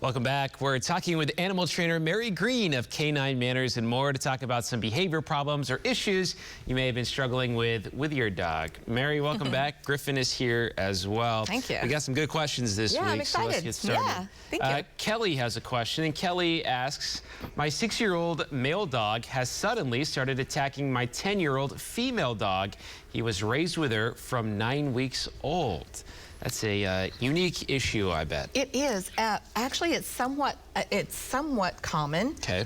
Welcome back. We're talking with animal trainer Mary Green of K9 Manners and More to talk about some behavior problems or issues you may have been struggling with your dog. Mary, welcome back. Griffin is here as well. Thank you. We got some good questions this week. I'm excited. So let's get started. Yeah, thank you. Kelly has a question, and Kelly asks, my 6-year-old male dog has suddenly started attacking my 10-year-old female dog. He was raised with her from 9 weeks old. That's a unique issue, I bet. It is. Actually, it's somewhat common. Okay.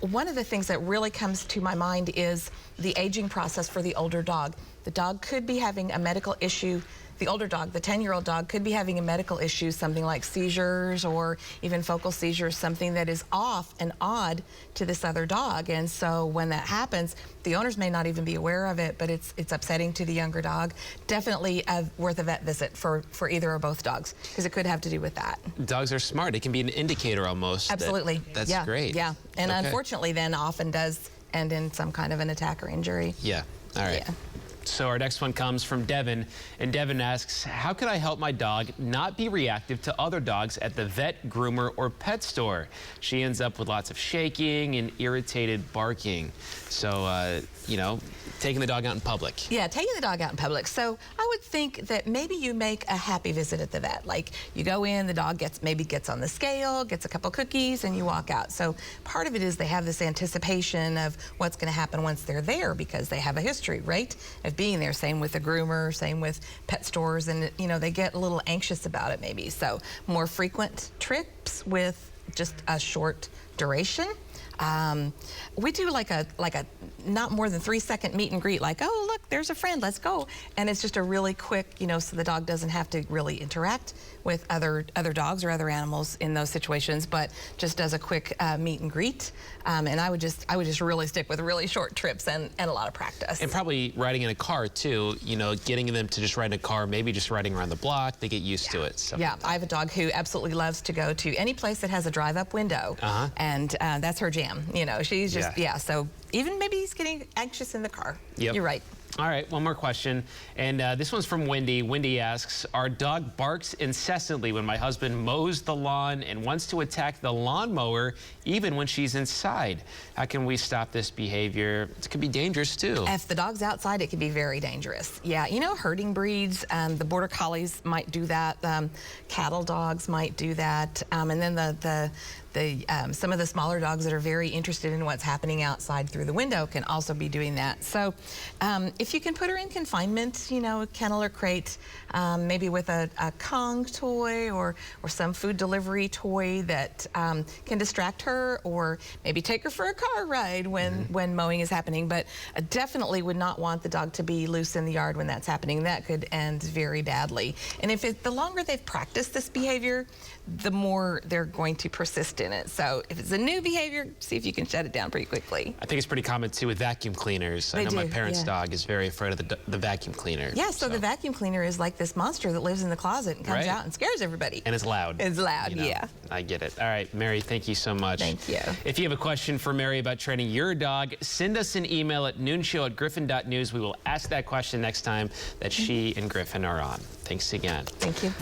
One of the things that really comes to my mind is the aging process for the older dog. The dog could be having a medical issue. The older dog, the 10-year-old dog, could be having a medical issue, something like seizures or even focal seizures, something that is off and odd to this other dog. And so when that happens, the owners may not even be aware of it, but it's upsetting to the younger dog. Definitely worth a vet visit for either or both dogs, because it could have to do with that. Dogs are smart. It can be an indicator almost. Absolutely. That's great. Yeah, and okay. Unfortunately then often does end in some kind of an attack or injury. Yeah, all right. Yeah. So our next one comes from Devin, and Devin asks, how can I help my dog not be reactive to other dogs at the vet, groomer, or pet store? She ends up with lots of shaking and irritated barking. So, you know, taking the dog out in public. Yeah, taking the dog out in public. So I would think that maybe you make a happy visit at the vet. Like you go in, the dog maybe gets on the scale, gets a couple cookies, and you walk out. So part of it is they have this anticipation of what's going to happen once they're there, because they have a history, right, of being there. Same with the groomer, same with pet stores, and you know, they get a little anxious about it maybe. So more frequent trips with just a short duration. We do like a not more than 3-second meet and greet, like, oh, look, there's a friend, let's go. And it's just a really quick, you know, so the dog doesn't have to really interact with other dogs or other animals in those situations, but just does a quick meet and greet. And I would just really stick with really short trips and a lot of practice. And probably riding in a car too, you know, getting them to just ride in a car, maybe just riding around the block, they get used to it. So. Yeah, I have a dog who absolutely loves to go to any place that has a drive-up window, and that's her jam. You know, she's just, so even maybe he's getting anxious in the car. Yep. You're right. All right, one more question, and this one's from Wendy. Wendy asks, our dog barks incessantly when my husband mows the lawn and wants to attack the lawnmower even when she's inside. How can we stop this behavior? It could be dangerous too. If the dog's outside, it can be very dangerous. Yeah, you know, herding breeds, the border collies might do that, cattle dogs might do that, and then some of the smaller dogs that are very interested in what's happening outside through the window can also be doing that. So if you can put her in confinement, you know, a kennel or crate, maybe with a Kong toy or some food delivery toy that can distract her, or maybe take her for a car ride when mowing is happening. But I definitely would not want the dog to be loose in the yard when that's happening. That could end very badly. And the longer they've practiced this behavior, the more they're going to persist in it. So if it's a new behavior, see if you can shut it down pretty quickly. I think it's pretty common too with vacuum cleaners. I know my parents' dog is very afraid of the vacuum cleaner. Yeah, so the vacuum cleaner is like this monster that lives in the closet and comes out and scares everybody. And it's loud. It's loud, you know, yeah. I get it. All right, Mary, thank you so much. Thank you. If you have a question for Mary about training your dog, send us an email at noonshow@griffin.news. We will ask that question next time that she and Griffin are on. Thanks again. Thank you.